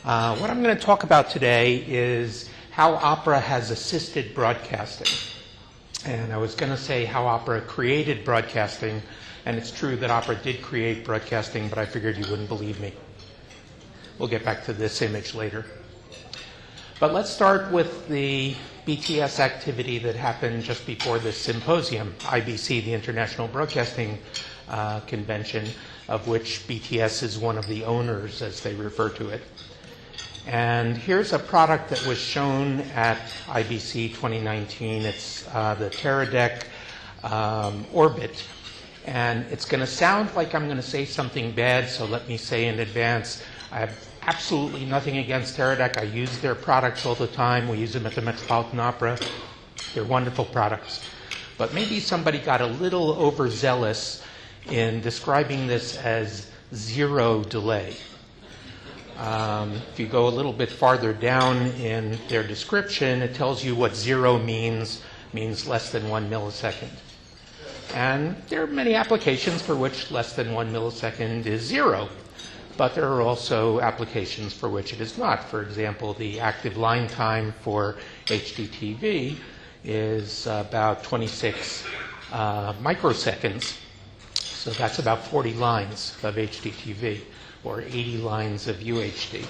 What I'm going to talk about today is how opera has assisted broadcasting. And I was going to say how opera created broadcasting, and it's true that opera did create broadcasting, but I figured you wouldn't believe me. We'll get back to this image later. But let's start with the BTS activity that happened just before this symposium, IBC, the International Broadcasting Convention, of which BTS is one of the owners, as they refer to it. And here's a product that was shown at IBC 2019. It's the Teradek Orbit. And it's going to sound like I'm going to say something bad, so let me say in advance, I have absolutely nothing against Teradek. I use their products all the time. We use them at the Metropolitan Opera. They're wonderful products. But maybe somebody got a little overzealous in describing this as zero delay. If you go a little bit farther down in their description, it tells you what zero means less than 1 millisecond. And there are many applications for which less than 1 millisecond is zero, but there are also applications for which it is not. For example, the active line time for HDTV is about 26 microseconds, so that's about 40 lines of HDTV. Or 80 lines of UHD.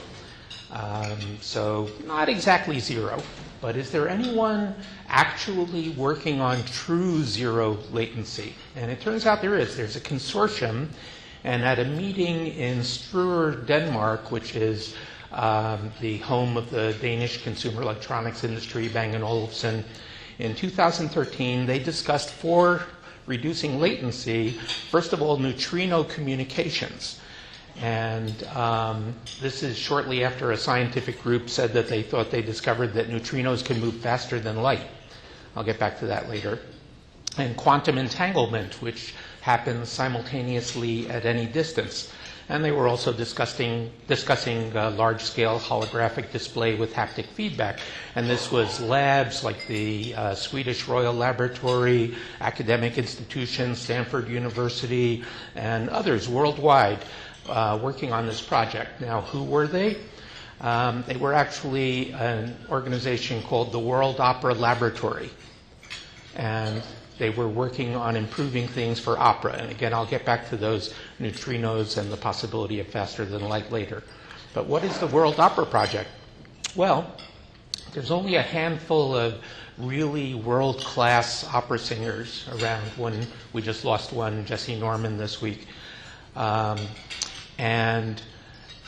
So not exactly zero, but is there anyone actually working on true zero latency? And it turns out there is. There's a consortium, and at a meeting in Struer, Denmark, which is the home of the Danish consumer electronics industry, Bang & Olufsen, in 2013, they discussed for reducing latency, first of all, neutrino communications. And this is shortly after a scientific group said that they thought they discovered that neutrinos can move faster than light. I'll get back to that later. And quantum entanglement, which happens simultaneously at any distance. And they were also discussing large-scale holographic display with haptic feedback. And this was labs like the Swedish Royal Laboratory, academic institutions, Stanford University, and others worldwide. Working on this project. Now, who were they? They were actually an organization called the World Opera Laboratory. And they were working on improving things for opera. And again, I'll get back to those neutrinos and the possibility of faster than light later. But what is the World Opera Project? Well, there's only a handful of really world-class opera singers around. We just lost one, Jesse Norman, this week. And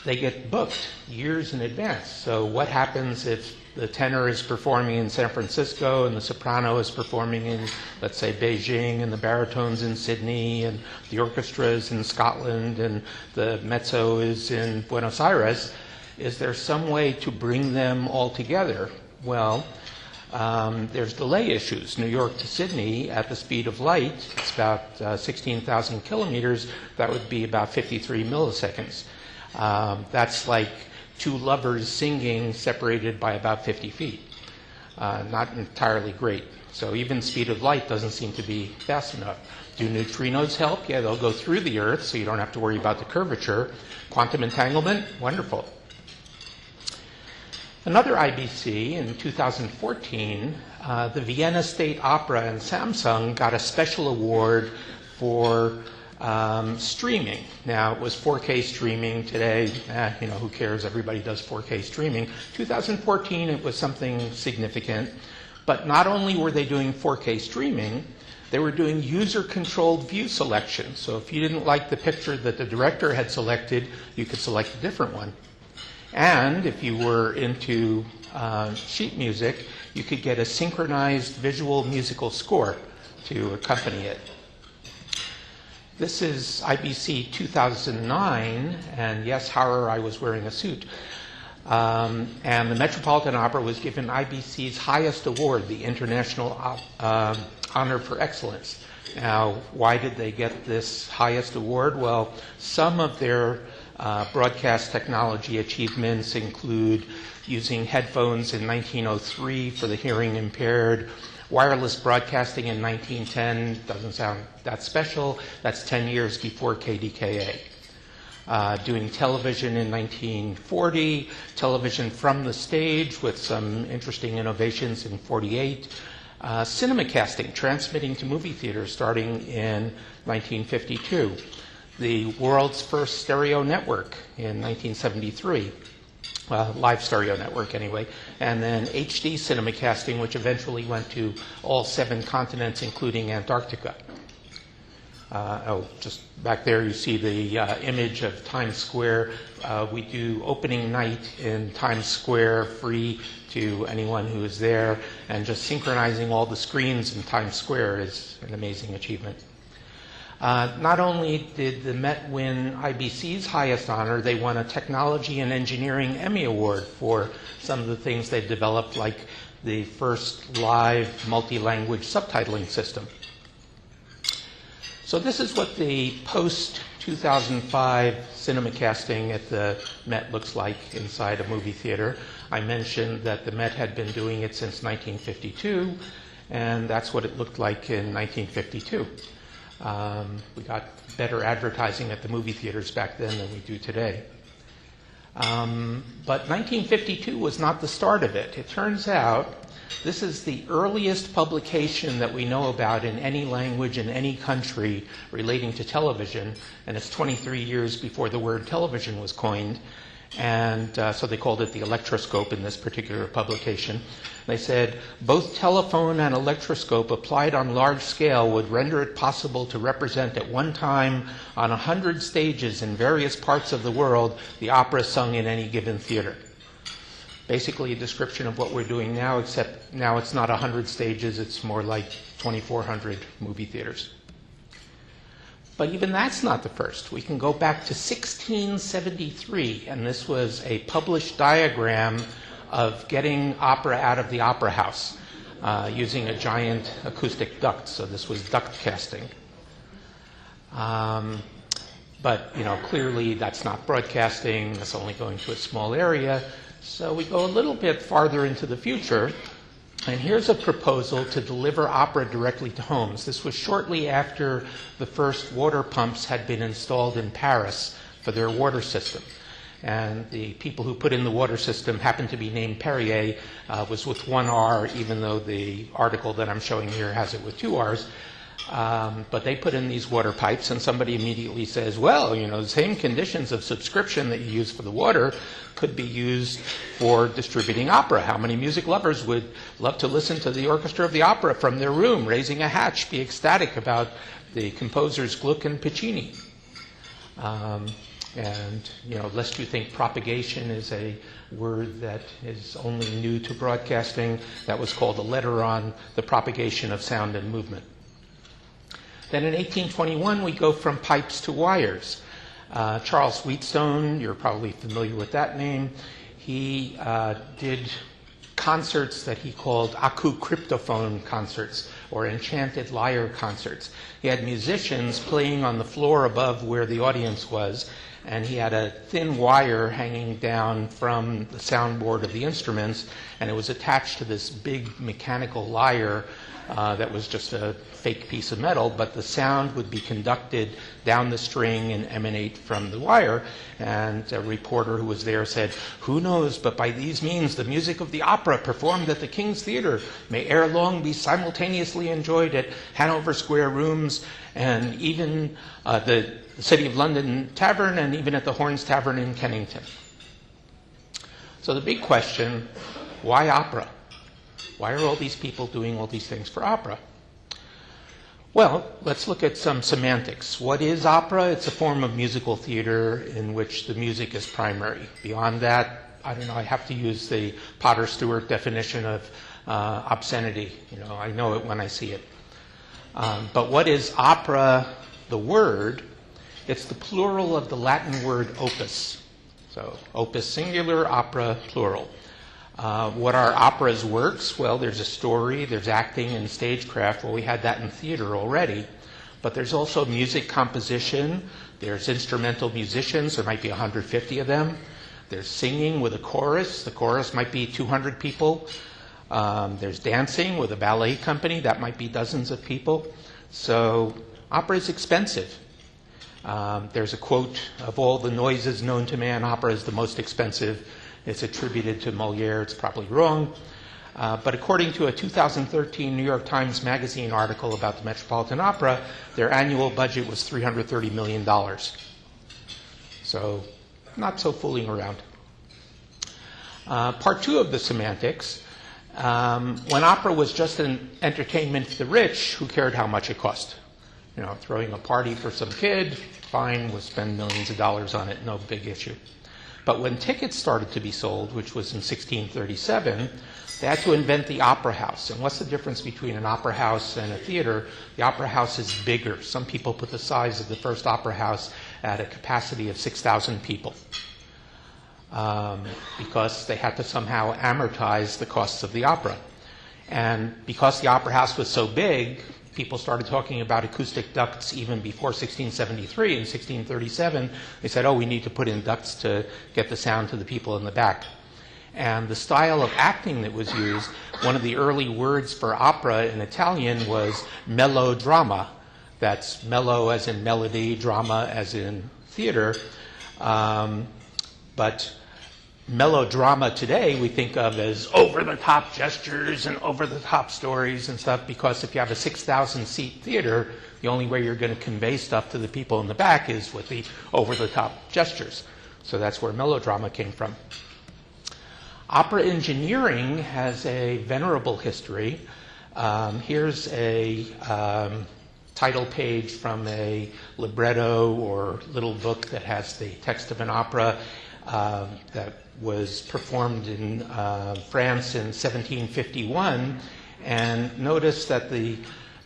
they get booked years in advance. So what happens if the tenor is performing in San Francisco and the soprano is performing in, let's say, Beijing, and the baritone's in Sydney, and the orchestra is in Scotland, and the mezzo is in Buenos Aires? Is there some way to bring them all together? Well, there's delay issues. New York to Sydney at the speed of light, it's about 16,000 kilometers. That would be about 53 milliseconds. That's like two lovers singing separated by about 50 feet. Not entirely great. So even speed of light doesn't seem to be fast enough. Do neutrinos help? Yeah, they'll go through the Earth, so you don't have to worry about the curvature. Quantum entanglement? Wonderful. Another IBC in 2014, the Vienna State Opera and Samsung got a special award for streaming. Now, it was 4K streaming. Today, who cares? Everybody does 4K streaming. 2014, it was something significant. But not only were they doing 4K streaming, they were doing user-controlled view selection. So if you didn't like the picture that the director had selected, you could select a different one. And if you were into sheet music, you could get a synchronized visual musical score to accompany it. This is IBC 2009, and yes, horror, I was wearing a suit. And the Metropolitan Opera was given IBC's highest award, the International Honor for Excellence. Now, why did they get this highest award? Well, some of their broadcast technology achievements include using headphones in 1903 for the hearing impaired, wireless broadcasting in 1910, doesn't sound that special, that's 10 years before KDKA. doing television in 1940, television from the stage with some interesting innovations in 48, Cinemacasting, transmitting to movie theaters starting in 1952, the world's first stereo network in 1973, live stereo network anyway, and then HD Cinemacasting, which eventually went to all 7 continents, including Antarctica. Just back there you see the image of Times Square. We do opening night in Times Square, free to anyone who is there, and just synchronizing all the screens in Times Square is an amazing achievement. Not only did the Met win IBC's highest honor, they won a Technology and Engineering Emmy Award for some of the things they've developed, like the first live multi-language subtitling system. So this is what the post-2005 cinemacasting at the Met looks like inside a movie theater. I mentioned that the Met had been doing it since 1952, and that's what it looked like in 1952. We got better advertising at the movie theaters back then than we do today. But 1952 was not the start of it. It turns out this is the earliest publication that we know about in any language in any country relating to television, and it's 23 years before the word television was coined. And so they called it the electroscope in this particular publication. They said, both telephone and electroscope applied on large scale would render it possible to represent at one time on 100 stages in various parts of the world the opera sung in any given theater. Basically a description of what we're doing now, except now it's not 100 stages, it's more like 2,400 movie theaters. But even that's not the first. We can go back to 1673, and this was a published diagram of getting opera out of the opera house using a giant acoustic duct. So this was duct casting. But clearly that's not broadcasting. That's only going to a small area. So we go a little bit farther into the future, and here's a proposal to deliver opera directly to homes. This was shortly after the first water pumps had been installed in Paris for their water system. And the people who put in the water system happened to be named Perrier, was with 1 R, even though the article that I'm showing here has it with 2 R's. But they put in these water pipes, and somebody immediately says, well, the same conditions of subscription that you use for the water could be used for distributing opera. How many music lovers would love to listen to the orchestra of the opera from their room, raising a hatch, be ecstatic about the composers Gluck and Puccini? Lest you think propagation is a word that is only new to broadcasting, that was called a letter on the propagation of sound and movement. Then in 1821, we go from pipes to wires. Charles Wheatstone, you're probably familiar with that name, he did concerts that he called acoucryptophone concerts, or enchanted lyre concerts. He had musicians playing on the floor above where the audience was, and he had a thin wire hanging down from the soundboard of the instruments, and it was attached to this big mechanical lyre that was just a fake piece of metal, but the sound would be conducted down the string and emanate from the wire. And a reporter who was there said, who knows, but by these means the music of the opera performed at the King's Theatre may ere long be simultaneously enjoyed at Hanover Square Rooms and even the City of London Tavern and even at the Horns Tavern in Kennington. So the big question, why opera? Why are all these people doing all these things for opera? Well, let's look at some semantics. What is opera? It's a form of musical theater in which the music is primary. Beyond that, I have to use the Potter Stewart definition of obscenity. I know it when I see it. But what is opera, the word? It's the plural of the Latin word opus. So opus singular, opera plural. What are opera's works? Well, there's a story, there's acting and stagecraft. Well, we had that in theater already. But there's also music composition. There's instrumental musicians. There might be 150 of them. There's singing with a chorus. The chorus might be 200 people. There's dancing with a ballet company. That might be dozens of people. So opera is expensive. There's a quote, "Of all the noises known to man, opera is the most expensive." It's attributed to Molière. It's probably wrong. But according to a 2013 New York Times Magazine article about the Metropolitan Opera, their annual budget was $330 million. So not so fooling around. Part two of the semantics. When opera was just an entertainment for the rich, who cared how much it cost? You know, throwing a party for some kid, fine, we'll spend millions of dollars on it, no big issue. But when tickets started to be sold, which was in 1637, they had to invent the opera house. And what's the difference between an opera house and a theater? The opera house is bigger. Some people put the size of the first opera house at a capacity of 6,000 people. Because they had to somehow amortize the costs of the opera. And because the opera house was so big, people started talking about acoustic ducts even before 1673. In 1637, they said, oh, we need to put in ducts to get the sound to the people in the back. And the style of acting that was used, one of the early words for opera in Italian was melodrama. That's mellow as in melody, drama as in theater. But melodrama today we think of as over-the-top gestures and over-the-top stories and stuff, because if you have a 6,000-seat theater, the only way you're going to convey stuff to the people in the back is with the over-the-top gestures. So that's where melodrama came from. Opera engineering has a venerable history. Here's a title page from a libretto or little book that has the text of an opera that was performed in France in 1751. And notice that the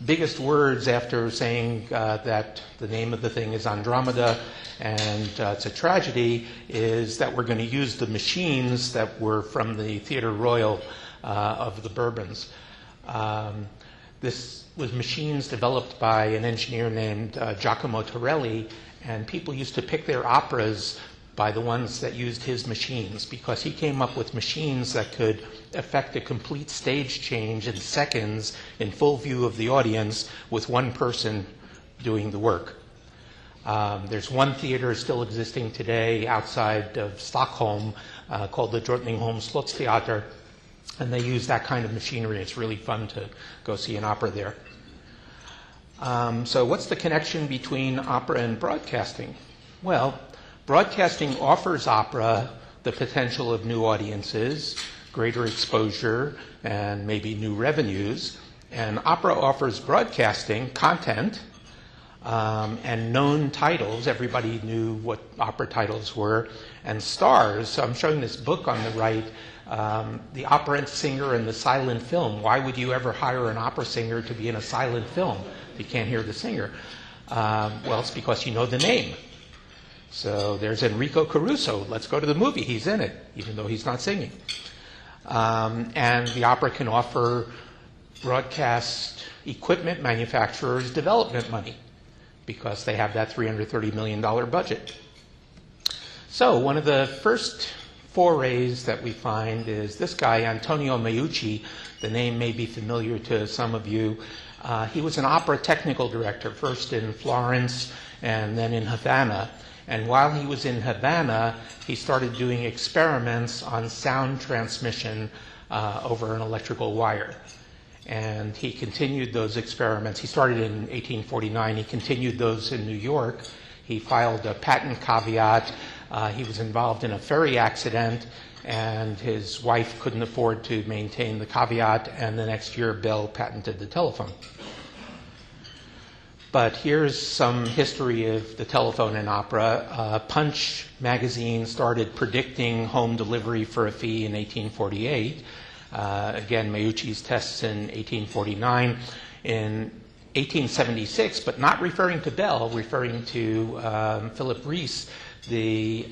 biggest words after saying that the name of the thing is Andromeda and it's a tragedy is that we're going to use the machines that were from the Theatre Royal of the Bourbons. This was machines developed by an engineer named Giacomo Torelli, and people used to pick their operas by the ones that used his machines, because he came up with machines that could effect a complete stage change in seconds in full view of the audience with one person doing the work. There's one theater still existing today outside of Stockholm called the Drottningholm Slottstheater, and they use that kind of machinery. It's really fun to go see an opera there. So what's the connection between opera and broadcasting? Well, broadcasting offers opera the potential of new audiences, greater exposure, and maybe new revenues. And opera offers broadcasting content and known titles. Everybody knew what opera titles were, and stars. So I'm showing this book on the right, The Opera Singer and the Silent Film. Why would you ever hire an opera singer to be in a silent film if you can't hear the singer? Well, it's because you know the name. So there's Enrico Caruso. Let's go to the movie. He's in it, even though he's not singing. And the opera can offer broadcast equipment manufacturers development money because they have that $330 million budget. So one of the first forays that we find is this guy, Antonio Meucci. The name may be familiar to some of you. He was an opera technical director, first in Florence and then in Havana. And while he was in Havana, he started doing experiments on sound transmission over an electrical wire. And he continued those experiments. He started in 1849. He continued those in New York. He filed a patent caveat. He was involved in a ferry accident, and his wife couldn't afford to maintain the caveat, and the next year Bell patented the telephone. But here's some history of the telephone in opera. Punch magazine started predicting home delivery for a fee in 1848. Again, Meucci's tests in 1849. In 1876, but not referring to Bell, referring to Philip Reese, the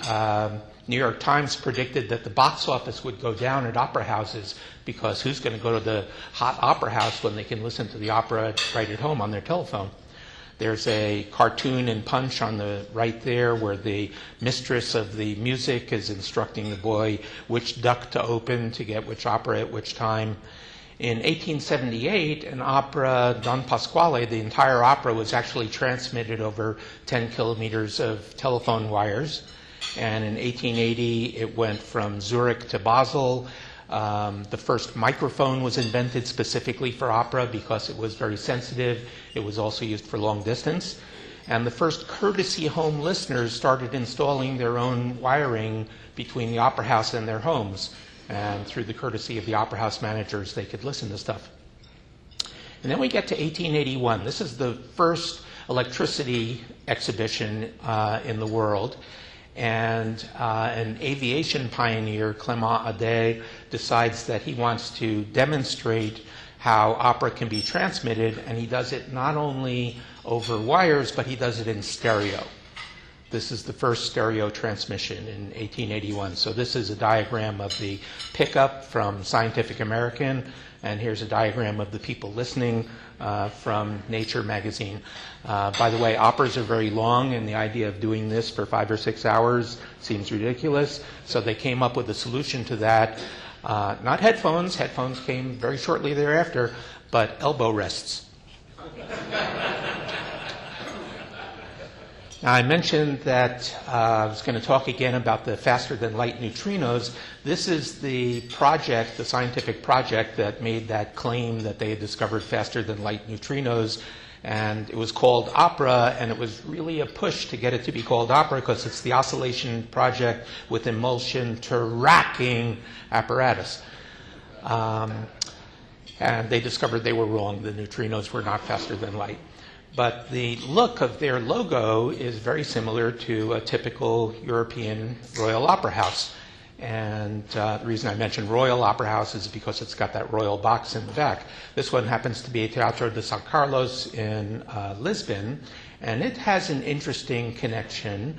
New York Times predicted that the box office would go down at opera houses because who's going to go to the hot opera house when they can listen to the opera right at home on their telephone? There's a cartoon in Punch on the right there where the mistress of the music is instructing the boy which duct to open to get which opera at which time. In 1878, an opera, Don Pasquale, the entire opera was actually transmitted over 10 kilometers of telephone wires. And in 1880, it went from Zurich to Basel. The first microphone was invented specifically for opera because it was very sensitive. It was also used for long distance. And the first courtesy home listeners started installing their own wiring between the opera house and their homes. And through the courtesy of the opera house managers, they could listen to stuff. And then we get to 1881. This is the first electricity exhibition in the world. And an aviation pioneer, Clément Adet, decides that he wants to demonstrate how opera can be transmitted, and he does it not only over wires, but he does it in stereo. This is the first stereo transmission in 1881. So this is a diagram of the pickup from Scientific American, and here's a diagram of the people listening from Nature magazine. By the way, operas are very long, and the idea of doing this for 5 or 6 hours seems ridiculous. So they came up with a solution to that. Not headphones. Headphones came very shortly thereafter, but elbow rests. Now, I mentioned that I was going to talk again about the faster-than-light neutrinos. This is the project, the scientific project that made that claim that they had discovered faster-than-light neutrinos, and it was called Opera, and it was really a push to get it to be called Opera because it's the oscillation project with emulsion tracking apparatus. And they discovered they were wrong. The neutrinos were not faster than light. But the look of their logo is very similar to a typical European Royal Opera House. And the reason I mention Royal Opera House is because it's got that royal box in the back. This one happens to be a Teatro de São Carlos in Lisbon, and it has an interesting connection.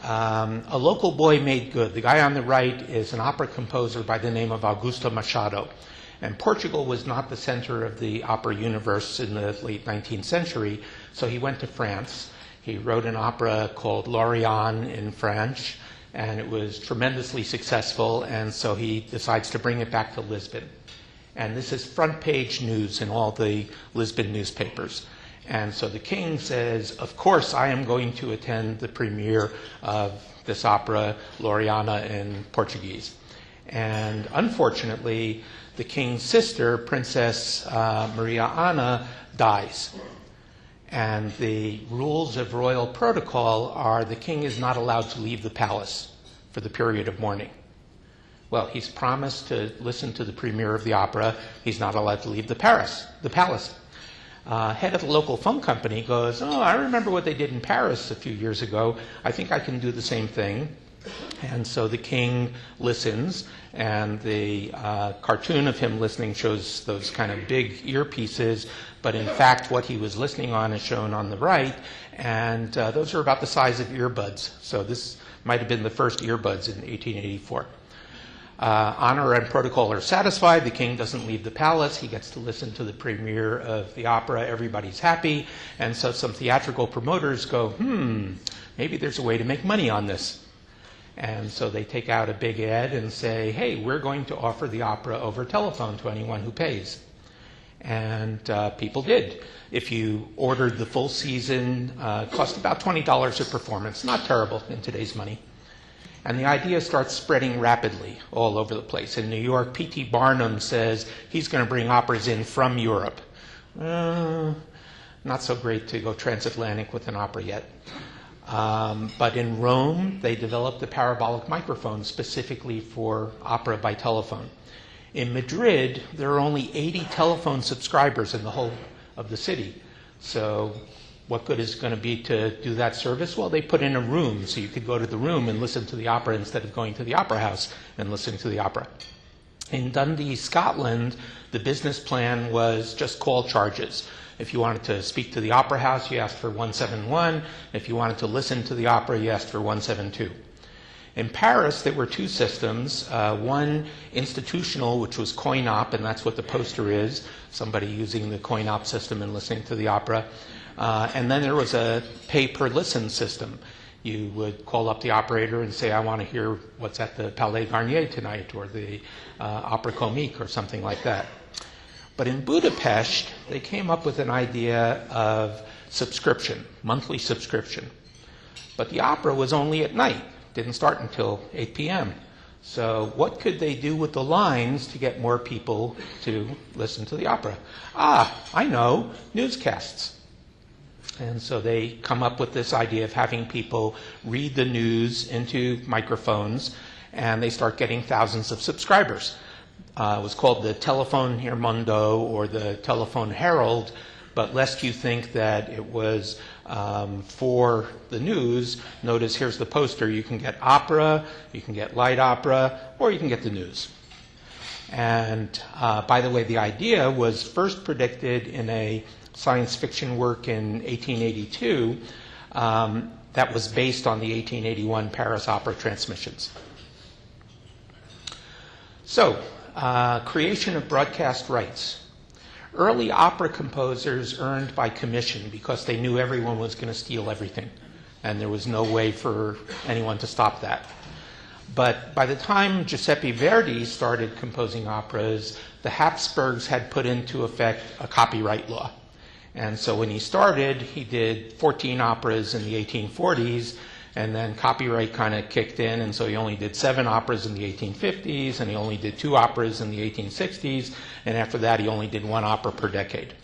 A local boy made good. The guy on the right is an opera composer by the name of Augusto Machado. And Portugal was not the center of the opera universe in the late 19th century, so he went to France. He wrote an opera called L'Orient in French, and it was tremendously successful, and so he decides to bring it back to Lisbon. And this is front page news in all the Lisbon newspapers. And so the king says, of course I am going to attend the premiere of this opera, L'Oriana, in Portuguese. And unfortunately, the king's sister, Princess Maria Ana, dies. And the rules of royal protocol are the king is not allowed to leave the palace for the period of mourning. Well, he's promised to listen to the premiere of the opera. He's not allowed to leave the palace. Head of the local phone company goes, oh, I remember what they did in Paris a few years ago. I think I can do the same thing. And so the king listens, and the cartoon of him listening shows those kind of big earpieces, but in fact what he was listening on is shown on the right, and those are about the size of earbuds. So this might have been the first earbuds in 1884. Honor and protocol are satisfied. The king doesn't leave the palace. He gets to listen to the premiere of the opera. Everybody's happy. And so some theatrical promoters go, maybe there's a way to make money on this. And so they take out a big ad and say, hey, we're going to offer the opera over telephone to anyone who pays. And people did. If you ordered the full season, it cost about $20 a performance. Not terrible in today's money. And the idea starts spreading rapidly all over the place. In New York, P.T. Barnum says he's going to bring operas in from Europe. Not so great to go transatlantic with an opera yet. But in Rome, they developed the parabolic microphone specifically for opera by telephone. In Madrid, there are only 80 telephone subscribers in the whole of the city. So what good is it going to be to do that service? Well, they put in a room, so you could go to the room and listen to the opera instead of going to the opera house and listening to the opera. In Dundee, Scotland, the business plan was just call charges. If you wanted to speak to the opera house, you asked for 171. If you wanted to listen to the opera, you asked for 172. In Paris, there were two systems. One institutional, which was coin-op, and that's what the poster is, somebody using the coin-op system and listening to the opera. And then there was a pay-per-listen system. You would call up the operator and say, I want to hear what's at the Palais Garnier tonight, or the Opera Comique, or something like that. But in Budapest, they came up with an idea of subscription, monthly subscription. But the opera was only at night, didn't start until 8 p.m. So what could they do with the lines to get more people to listen to the opera? I know, newscasts. And so they come up with this idea of having people read the news into microphones, and they start getting thousands of subscribers. It was called the Telephone Mundo or the Telephone Herald, but lest you think that it was for the news, notice here's the poster. You can get opera, you can get light opera, or you can get the news. And by the way, the idea was first predicted in a science fiction work in 1882 that was based on the 1881 Paris Opera transmissions. So, creation of broadcast rights. Early opera composers earned by commission because they knew everyone was going to steal everything, and there was no way for anyone to stop that. But by the time Giuseppe Verdi started composing operas, the Habsburgs had put into effect a copyright law. And so when he started, he did 14 operas in the 1840s, and then copyright kind of kicked in, and so he only did 7 operas in the 1850s, and he only did 2 operas in the 1860s, and after that he only did 1 opera per decade.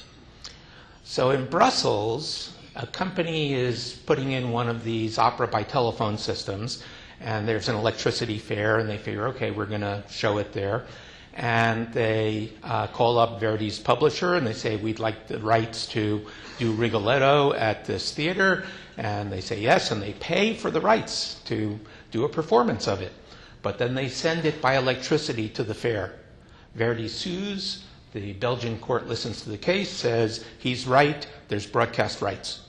So in Brussels, a company is putting in one of these opera by telephone systems, and there's an electricity fair, and they figure, okay, we're going to show it there. And they call up Verdi's publisher, and they say, we'd like the rights to do Rigoletto at this theater. And they say yes, and they pay for the rights to do a performance of it. But then they send it by electricity to the fair. Verdi sues, the Belgian court listens to the case, says he's right, there's broadcast rights.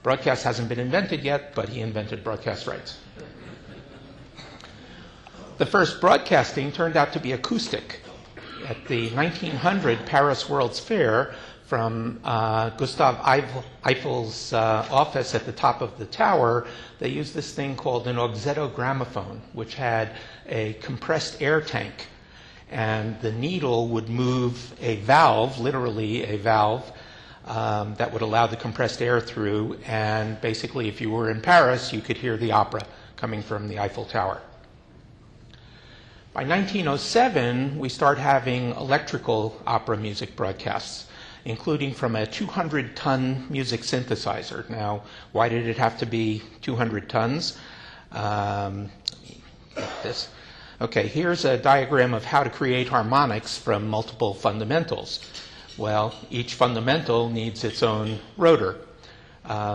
Broadcast hasn't been invented yet, but he invented broadcast rights. The first broadcasting turned out to be acoustic. At the 1900 Paris World's Fair, from Gustave Eiffel's office at the top of the tower, they used this thing called an auxetto gramophone, which had a compressed air tank. And the needle would move a valve, literally a valve, that would allow the compressed air through. And basically, if you were in Paris, you could hear the opera coming from the Eiffel Tower. By 1907, we start having electrical opera music broadcasts, including from a 200-ton music synthesizer. Now, why did it have to be 200 tons? This. Okay, here's a diagram of how to create harmonics from multiple fundamentals. Well, each fundamental needs its own rotor.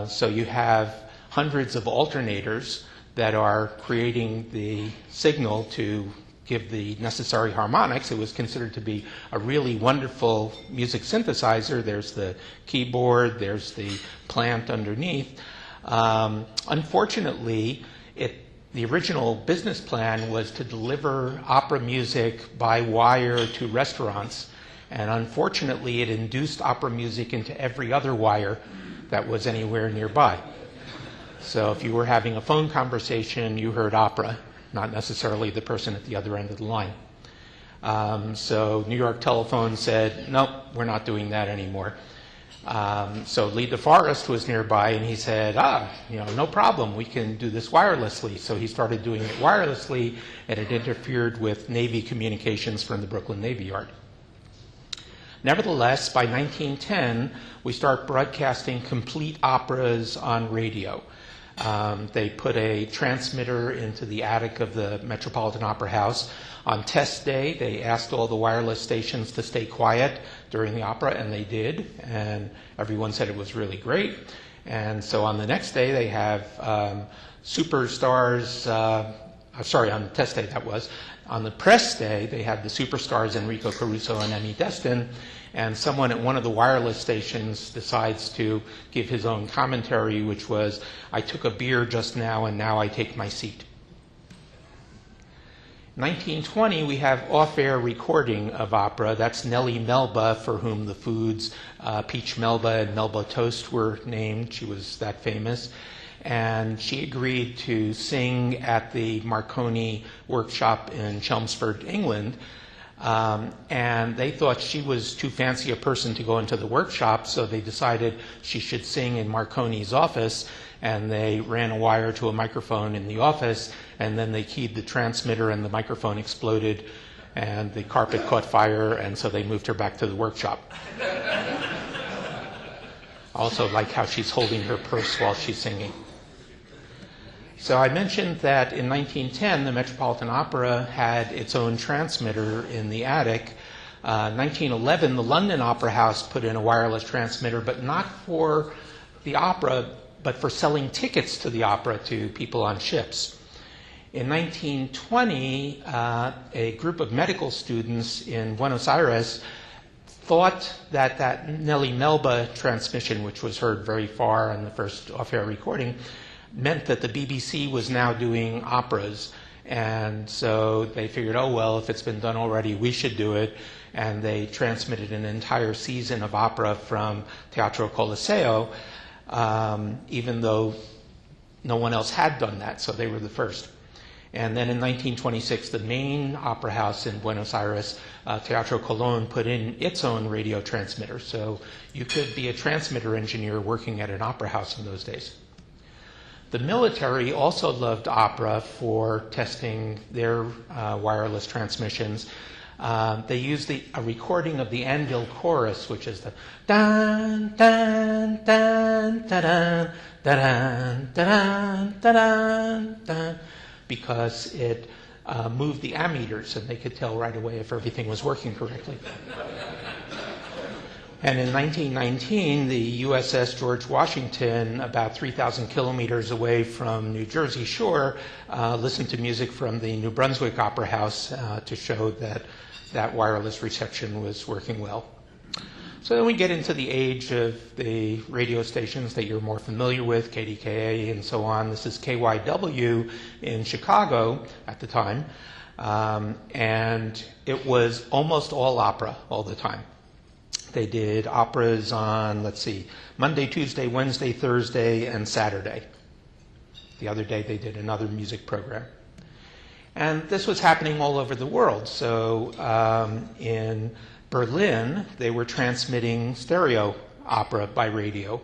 So you have hundreds of alternators that are creating the signal to give the necessary harmonics. It was considered to be a really wonderful music synthesizer. There's the keyboard, there's the plant underneath. Unfortunately, the original business plan was to deliver opera music by wire to restaurants, and unfortunately it induced opera music into every other wire that was anywhere nearby. So if you were having a phone conversation, you heard opera, not necessarily the person at the other end of the line. So New York Telephone said, nope, we're not doing that anymore. So Lee DeForest was nearby, and he said, no problem, we can do this wirelessly. So he started doing it wirelessly, and it interfered with Navy communications from the Brooklyn Navy Yard. Nevertheless, by 1910, we start broadcasting complete operas on radio. They put a transmitter into the attic of the Metropolitan Opera House. On test day, they asked all the wireless stations to stay quiet during the opera, and they did, and everyone said it was really great. And so on the next day, they have superstars, on the test day that was. On the press day, they had the superstars Enrico Caruso and Emmy Destin, and someone at one of the wireless stations decides to give his own commentary, which was, I took a beer just now, and now I take my seat. 1920, we have off-air recording of opera. That's Nellie Melba, for whom the foods Peach Melba and Melba Toast were named. She was that famous. And she agreed to sing at the Marconi workshop in Chelmsford, England. And they thought she was too fancy a person to go into the workshop, so they decided she should sing in Marconi's office, and they ran a wire to a microphone in the office, and then they keyed the transmitter and the microphone exploded, and the carpet caught fire, and so they moved her back to the workshop. I also like how she's holding her purse while she's singing. So I mentioned that in 1910, the Metropolitan Opera had its own transmitter in the attic. 1911, the London Opera House put in a wireless transmitter, but not for the opera, but for selling tickets to the opera to people on ships. In 1920, a group of medical students in Buenos Aires thought that Nellie Melba transmission, which was heard very far on the first off-air recording, meant that the BBC was now doing operas. And so they figured, oh, well, if it's been done already, we should do it. And they transmitted an entire season of opera from Teatro Coliseo, even though no one else had done that, so they were the first. And then in 1926, the main opera house in Buenos Aires, Teatro Colón, put in its own radio transmitter. So you could be a transmitter engineer working at an opera house in those days. The military also loved opera for testing their wireless transmissions. They used a recording of the Anvil chorus, which is the dan dan dan dan dan dan dan dan, because it moved the ammeters, and they could tell right away if everything was working correctly. And in 1919, the USS George Washington, about 3,000 kilometers away from New Jersey shore, listened to music from the New Brunswick Opera House to show that wireless reception was working well. So then we get into the age of the radio stations that you're more familiar with, KDKA and so on. This is KYW in Chicago at the time, and it was almost all opera all the time. They did operas on, Monday, Tuesday, Wednesday, Thursday, and Saturday. The other day they did another music program. And this was happening all over the world. So in Berlin, they were transmitting stereo opera by radio.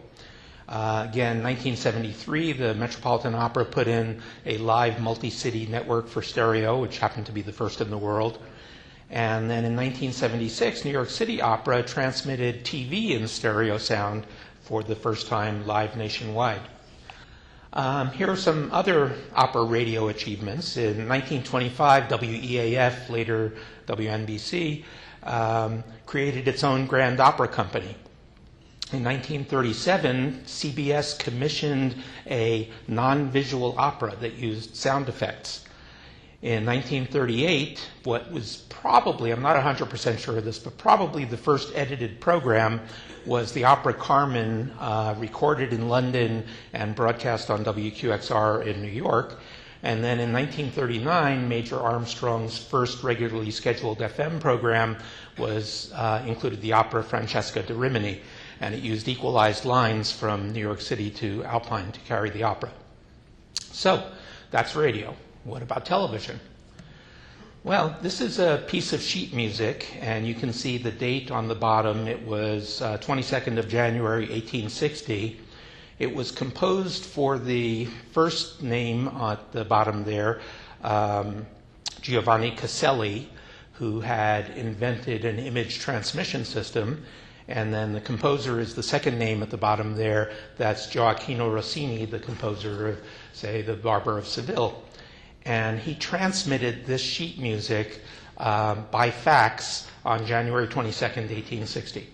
Again, 1973, the Metropolitan Opera put in a live multi-city network for stereo, which happened to be the first in the world. And then in 1976, New York City Opera transmitted TV in stereo sound for the first time live nationwide. Here are some other opera radio achievements. In 1925, WEAF, later WNBC, created its own Grand Opera Company. In 1937, CBS commissioned a non-visual opera that used sound effects. In 1938, what was probably, I'm not 100% sure of this, but probably the first edited program was the opera Carmen, recorded in London and broadcast on WQXR in New York. And then in 1939, Major Armstrong's first regularly scheduled FM program was included the opera Francesca da Rimini, and it used equalized lines from New York City to Alpine to carry the opera. So that's radio. What about television? Well, this is a piece of sheet music, and you can see the date on the bottom. It was 22nd of January, 1860. It was composed for the first name at the bottom there, Giovanni Caselli, who had invented an image transmission system. And then the composer is the second name at the bottom there. That's Gioacchino Rossini, the composer of, say, The Barber of Seville. And he transmitted this sheet music by fax on January 22nd, 1860,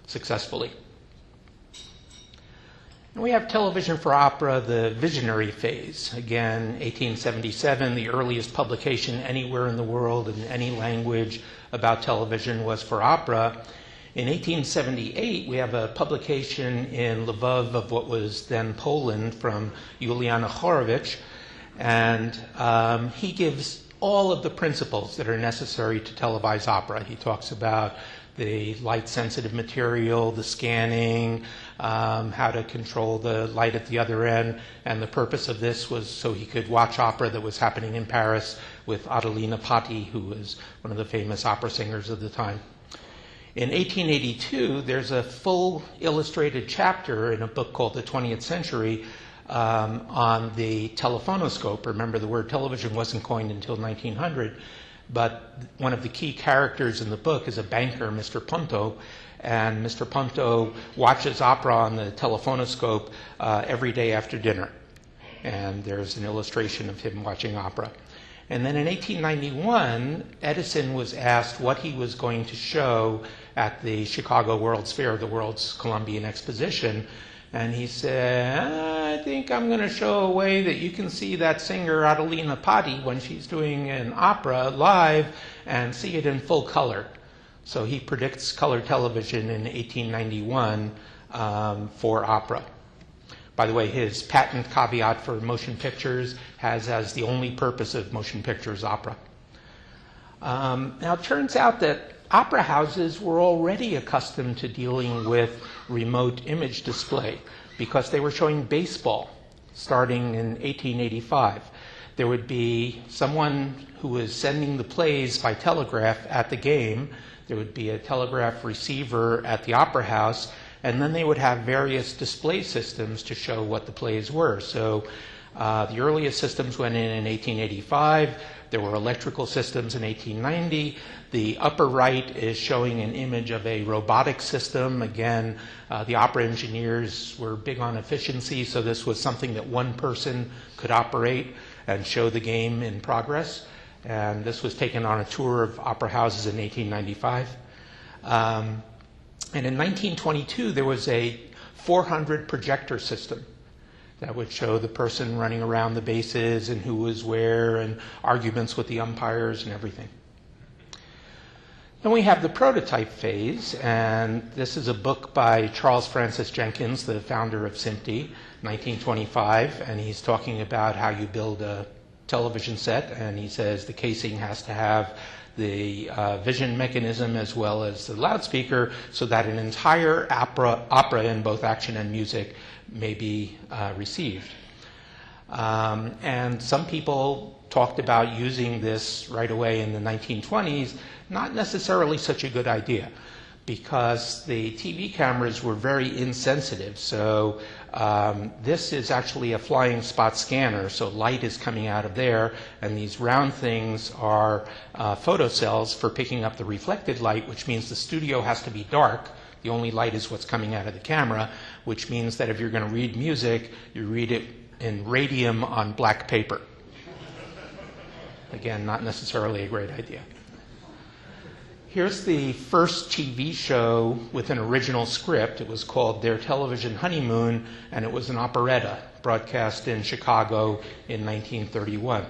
successfully. And we have television for opera, the visionary phase. Again, 1877, the earliest publication anywhere in the world in any language about television was for opera. In 1878, we have a publication in Lvov of what was then Poland from Juliana Horowicz, and he gives all of the principles that are necessary to televise opera. He talks about the light-sensitive material, the scanning, how to control the light at the other end, and the purpose of this was so he could watch opera that was happening in Paris with Adelina Patti, who was one of the famous opera singers of the time. In 1882, there's a full illustrated chapter in a book called The 20th Century on the telephonoscope. Remember, the word television wasn't coined until 1900, but one of the key characters in the book is a banker, Mr. Ponto, and Mr. Ponto watches opera on the telephonoscope every day after dinner. And there's an illustration of him watching opera. And then in 1891, Edison was asked what he was going to show at the Chicago World's Fair, the World's Columbian Exposition. And he said, I think I'm going to show a way that you can see that singer Adelina Patti when she's doing an opera live and see it in full color. So he predicts color television in 1891 for opera. By the way, his patent caveat for motion pictures has as the only purpose of motion pictures opera. Now, it turns out that opera houses were already accustomed to dealing with remote image display because they were showing baseball starting in 1885. There would be someone who was sending the plays by telegraph at the game. There would be a telegraph receiver at the opera house, and then they would have various display systems to show what the plays were. So the earliest systems went in 1885. There were electrical systems in 1890. The upper right is showing an image of a robotic system. Again, the opera engineers were big on efficiency, so this was something that one person could operate and show the game in progress. And this was taken on a tour of opera houses in 1895. And in 1922, there was a 400 projector system that would show the person running around the bases and who was where and arguments with the umpires and everything. Then we have the prototype phase, and this is a book by Charles Francis Jenkins, the founder of SMPTE, 1925, and he's talking about how you build a television set, and he says the casing has to have the vision mechanism as well as the loudspeaker so that an entire opera in both action and music may be received. And some people talked about using this right away in the 1920s, not necessarily such a good idea because the TV cameras were very insensitive. So this is actually a flying spot scanner, so light is coming out of there, and these round things are photocells for picking up the reflected light, which means the studio has to be dark. The only light is what's coming out of the camera, which means that if you're going to read music, you read it in radium on black paper. Again, not necessarily a great idea. Here's the first TV show with an original script. It was called Their Television Honeymoon, and it was an operetta broadcast in Chicago in 1931.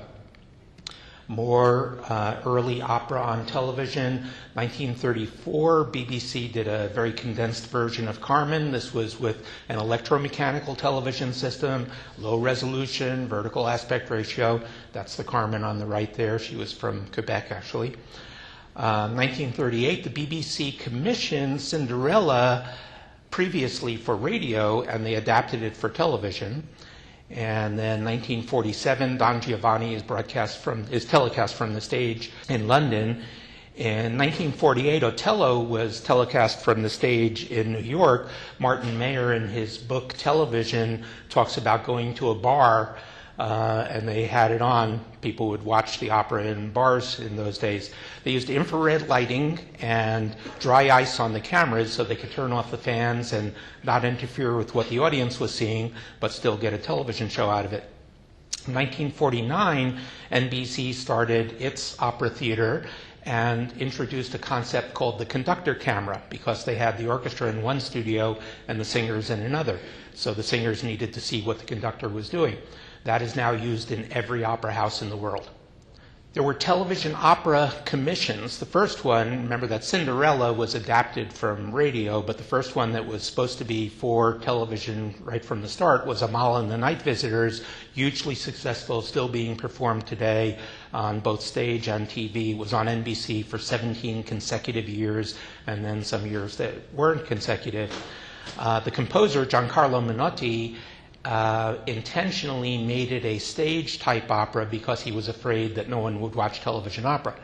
More early opera on television. 1934, BBC did a very condensed version of Carmen. This was with an electromechanical television system, low resolution, vertical aspect ratio. That's the Carmen on the right there. She was from Quebec, actually. 1938, the BBC commissioned Cinderella previously for radio, and they adapted it for television. And then 1947, Don Giovanni is telecast from the stage in London. In 1948, Otello was telecast from the stage in New York. Martin Mayer, in his book Television, talks about going to a bar and they had it on. People would watch the opera in bars in those days. They used infrared lighting and dry ice on the cameras so they could turn off the fans and not interfere with what the audience was seeing, but still get a television show out of it. In 1949, NBC started its opera theater and introduced a concept called the conductor camera because they had the orchestra in one studio and the singers in another. So the singers needed to see what the conductor was doing. That is now used in every opera house in the world. There were television opera commissions. The first one, remember that Cinderella was adapted from radio, but the first one that was supposed to be for television right from the start was Amal and the Night Visitors, hugely successful, still being performed today on both stage and TV. It was on NBC for 17 consecutive years, and then some years that weren't consecutive. The composer, Giancarlo Menotti, intentionally made it a stage-type opera because he was afraid that no one would watch television opera.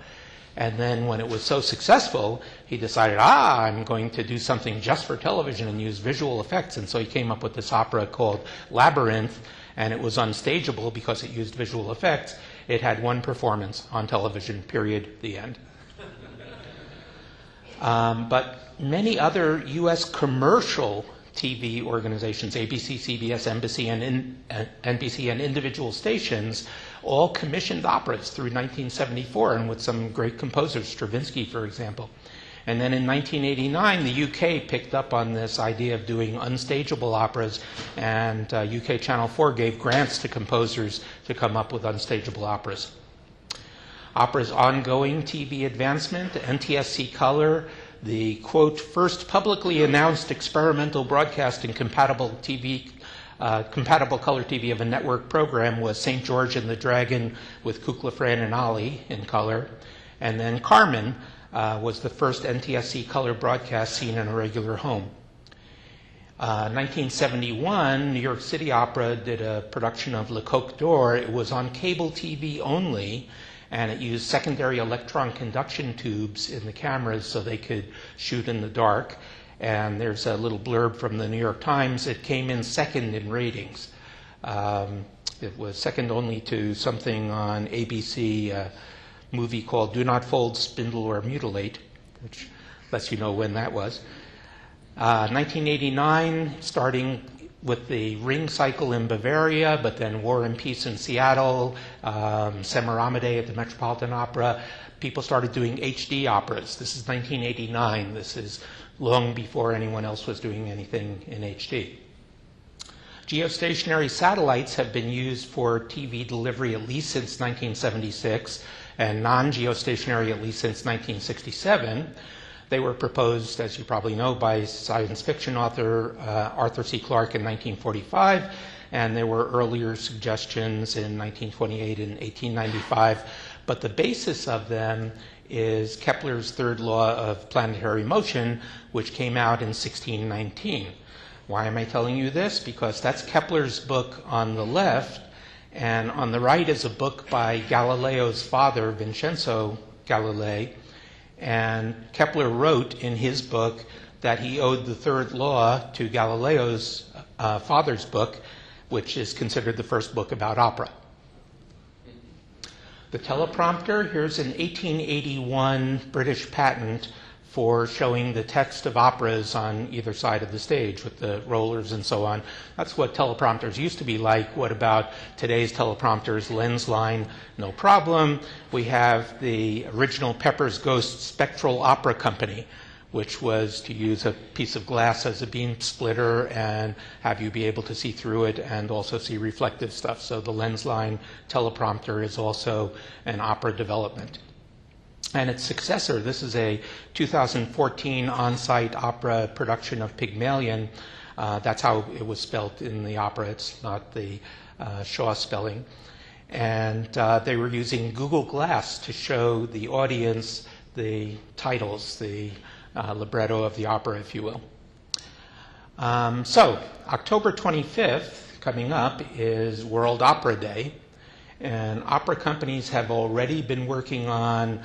And then when it was so successful, he decided, I'm going to do something just for television and use visual effects. And so he came up with this opera called Labyrinth, and it was unstageable because it used visual effects. It had one performance on television, period, the end. But many other U.S. commercial TV organizations, ABC, CBS, NBC, and individual stations, all commissioned operas through 1974, and with some great composers, Stravinsky, for example. And then in 1989, the UK picked up on this idea of doing unstageable operas, and UK Channel 4 gave grants to composers to come up with unstageable operas. Opera's ongoing TV advancement, NTSC Color, the, quote, first publicly announced experimental broadcasting compatible color TV of a network program was St. George and the Dragon with Kukla, Fran, and Ollie in color. And then Carmen was the first NTSC color broadcast seen in a regular home. 1971, New York City Opera did a production of Le Coq d'Or. It was on cable TV only, and it used secondary electron conduction tubes in the cameras so they could shoot in the dark. And there's a little blurb from the New York Times. It came in second in ratings. It was second only to something on ABC, a movie called Do Not Fold, Spindle, or Mutilate, which lets you know when that was. 1989, starting with the Ring cycle in Bavaria, but then War and Peace in Seattle, Semiramide at the Metropolitan Opera. People started doing HD operas. This is 1989. This is long before anyone else was doing anything in HD. Geostationary satellites have been used for TV delivery at least since 1976, and non-geostationary at least since 1967. They were proposed, as you probably know, by science fiction author Arthur C. Clarke in 1945, and there were earlier suggestions in 1928 and 1895. But the basis of them is Kepler's third law of planetary motion, which came out in 1619. Why am I telling you this? Because that's Kepler's book on the left, and on the right is a book by Galileo's father, Vincenzo Galilei. And Kepler wrote in his book that he owed the third law to Galileo's father's book, which is considered the first book about opera. The teleprompter, here's an 1881 British patent for showing the text of operas on either side of the stage with the rollers and so on. That's what teleprompters used to be like. What about today's teleprompters? Lens-Line, no problem. We have the original Pepper's Ghost Spectral Opera Company, which was to use a piece of glass as a beam splitter and have you be able to see through it and also see reflective stuff. So the Lens-Line Teleprompter is also an opera development. And its successor, this is a 2014 on-site opera production of Pygmalion. That's how it was spelt in the opera. It's not the Shaw spelling. And they were using Google Glass to show the audience the titles, the libretto of the opera, if you will. So October 25th, coming up, is World Opera Day. And opera companies have already been working on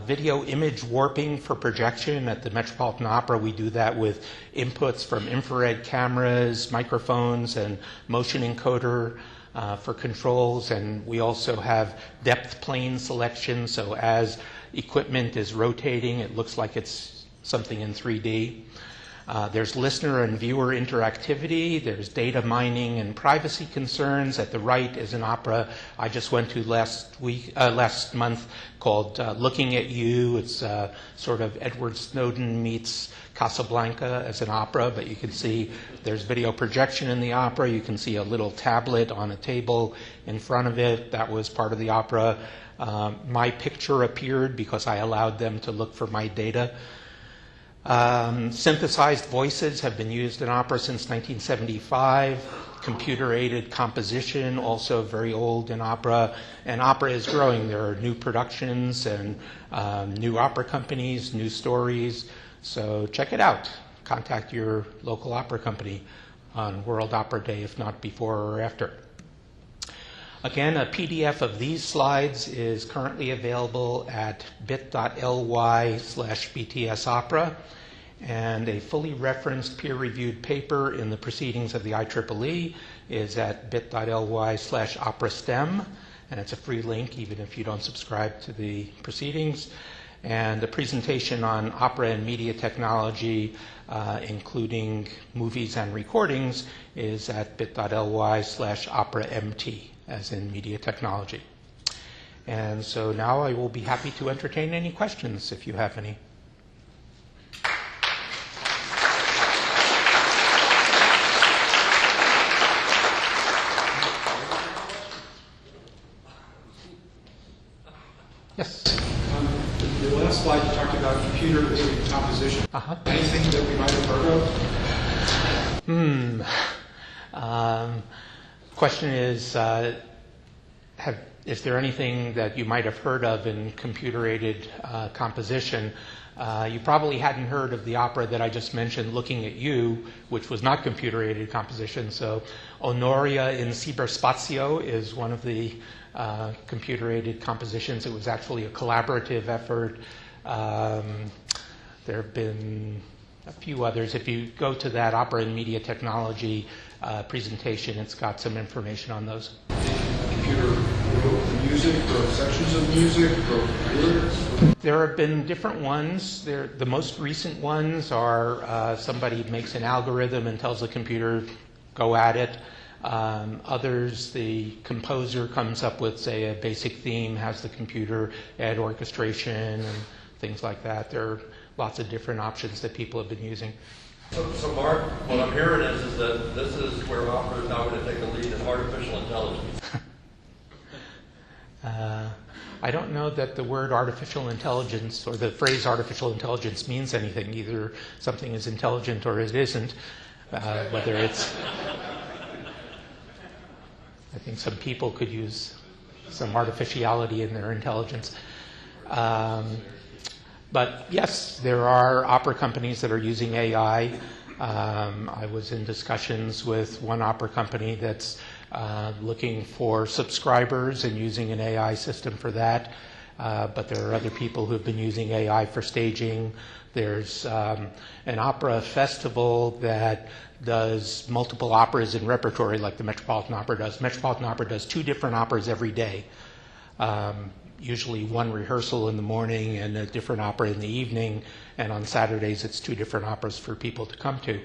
video image warping for projection. At the Metropolitan Opera, we do that with inputs from infrared cameras, microphones, and motion encoder for controls. And we also have depth plane selection, so as equipment is rotating, it looks like it's something in 3D. There's listener and viewer interactivity. There's data mining and privacy concerns. At the right is an opera I just went to last month called Looking at You. It's sort of Edward Snowden meets Casablanca as an opera, but you can see there's video projection in the opera. You can see a little tablet on a table in front of it. That was part of the opera. My picture appeared because I allowed them to look for my data. Synthesized voices have been used in opera since 1975. Computer-aided composition, also very old in opera. And opera is growing. There are new productions and new opera companies, new stories. So check it out. Contact your local opera company. on World Opera Day, if not before or after. Again, a PDF of these slides is currently available at bit.ly/BTS Opera, and a fully referenced peer-reviewed paper in the Proceedings of the IEEE is at bit.ly/OperaSTEM, and it's a free link even if you don't subscribe to the proceedings. And the presentation on opera and media technology, including movies and recordings, is at bit.ly/OperaMT, as in media technology. And so now I will be happy to entertain any questions if you have any. Yes. The last slide you talked about computer-aided composition. Anything that we might have heard of? Question is, is there anything that you might have heard of in computer-aided composition? You probably hadn't heard of the opera that I just mentioned, Looking at You, which was not computer-aided composition. So Honoria in Cyberspazio is one of the computer-aided compositions. It was actually a collaborative effort. There have been a few others. If you go to that Opera and Media Technology presentation, it's got some information on those. Computer wrote the music, wrote sections of music, wrote lyrics? There have been different ones. The most recent ones are somebody makes an algorithm and tells the computer, go at it. Others, the composer comes up with, say, a basic theme, has the computer add orchestration and things like that. There are lots of different options that people have been using. So Mark, what I'm hearing is that this is where opera is now going to take a lead in artificial intelligence. I don't know that the word artificial intelligence or the phrase artificial intelligence means anything. Either something is intelligent or it isn't. Whether it's... I think some people could use some artificiality in their intelligence. But yes, there are opera companies that are using AI. I was in discussions with one opera company that's looking for subscribers and using an AI system for that. But there are other people who have been using AI for staging. There's an opera festival that does multiple operas in repertory like the Metropolitan Opera does. Metropolitan Opera does 2 different operas every day. Usually one rehearsal in the morning and a different opera in the evening, and on Saturdays it's 2 different operas for people to come to.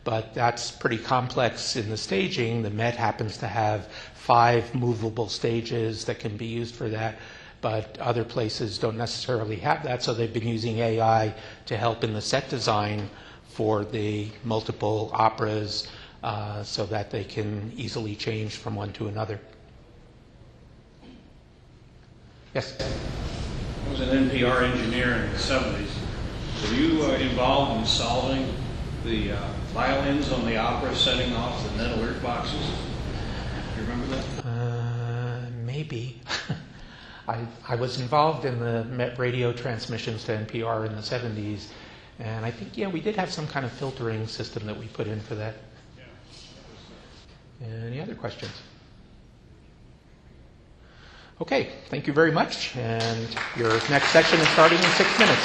But that's pretty complex in the staging. The Met happens to have 5 movable stages that can be used for that, but other places don't necessarily have that, so they've been using AI to help in the set design for the multiple operas so that they can easily change from one to another. Yes? I was an NPR engineer in the 70s. Were you involved in solving the violins on the opera setting off the metal ear boxes? Do you remember that? Maybe. I was involved in the Met radio transmissions to NPR in the 70s, and I think, yeah, we did have some kind of filtering system that we put in for that. Any other questions? Okay, thank you very much, and your next section is starting in 6 minutes.